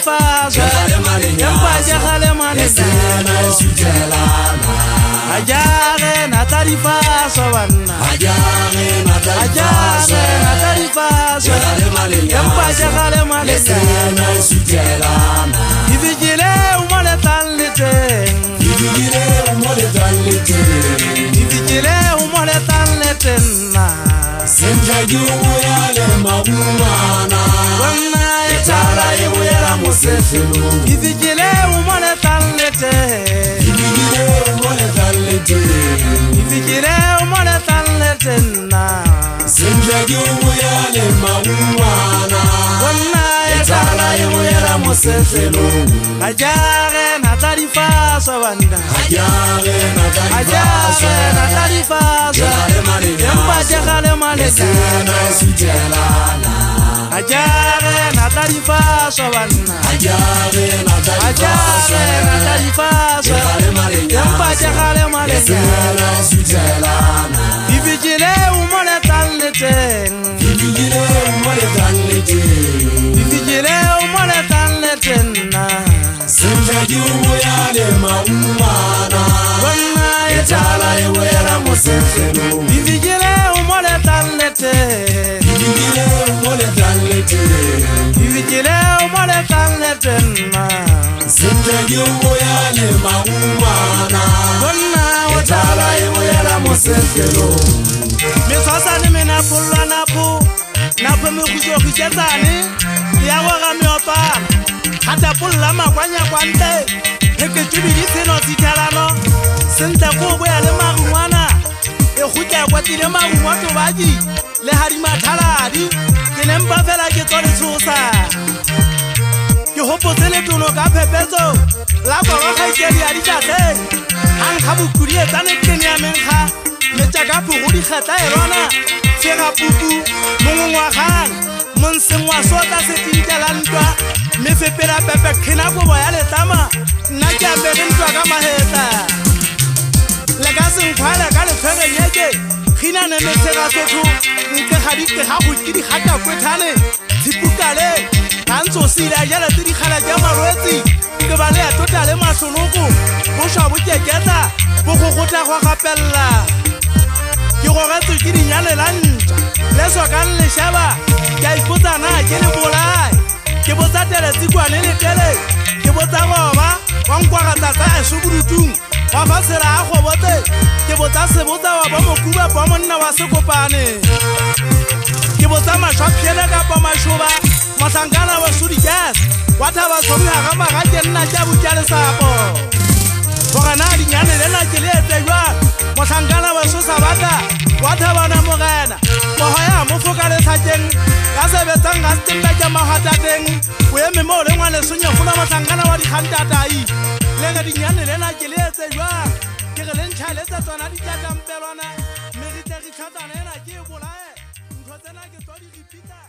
tarifaso Yempa jagale malesena sutelana Ajare na tarifaso banna Ajare na tarifaso Yempa jagale malesena sutelana Ivigile umole talite Ivigile umole talite Ivigile umole talite na Senja jumu yale magumana Wana Etara yewera musefelu Ivigile umole talite Ivigile umole talite Ivigile umole talite na Senja jumu yale magumana Wana Etara yewera musefelu Ajare na tarifaso banda Ajare na tarifaso Yempa jagale malesena sutelana Ajare na tarifaso banda Ajare na tarifaso Yempa jagale malesena sutelana Ivigile umole talite Ivigile umole talite Ivigile umole talite na Senja jumu yale maumana Wana Etala yewera musefelu Ivigile umole talite Ivigile umole talite Ivigile umole talite na Senja jumu yale maumana Wana Etala yewera musefelu Misasa ni mina pulwa napu mikujo kichetani Yawa gamiopa Hata pula makwanya kwante Heke chubidi sino sitalano Sente kubwe ale magumwana Ehuja kwa tile magumwato baji Le harima taladi Kine mbafela kitoli susa Kihopo tele tuno ka pepezo Lakwa waka ikeli arijate Ankabu kurie tane kenya menka Mechaga puhuri khata erona Fera pupu Mungu khan Monsengwa sota se tinjalantwa Me fe pera pepe khina ko boyale tama Na kya begin to kama heta Lagasin khwala ka le tshwere nyeke khina ne me tsega sotho nke khadi ke ha go kidi khata kwethane tsipukale kanso sila yala tidi khala ja marwetsi ke bale ya totale masonoko bo sha bo keketsa bo go gotla go gapella ke go retso ke dinyane lantsa leso ka le shaba ke ipotsa na ke le bolai ke botsa tele tsikwane le tele ke botsa goba wa nkwa ga tata e suburutung wa fasela a go bote ke botsa se botsa wa ba mokuba ba monna wa sekopane ke botsa mashapyele ka ba mashoba masangana wa sudi gas wa thaba tsomi ga ba ga ke nna tja butjale sapo gore na dinyane le na ke le etsewa masangana wa so sabata wa thaba na mogena go hoya mo fokale tsakeng ka sebetsang ga tsemba ja mahatateng o eme mo le ngwane sonya fula masangana wa dikhantatai le ga dinyane le na ke le etsewa ke re le ntshale tsa tsona di tatampelwana me ri tle ri tlhatsana ena ke bolae ntho tsena ke tswa di repeater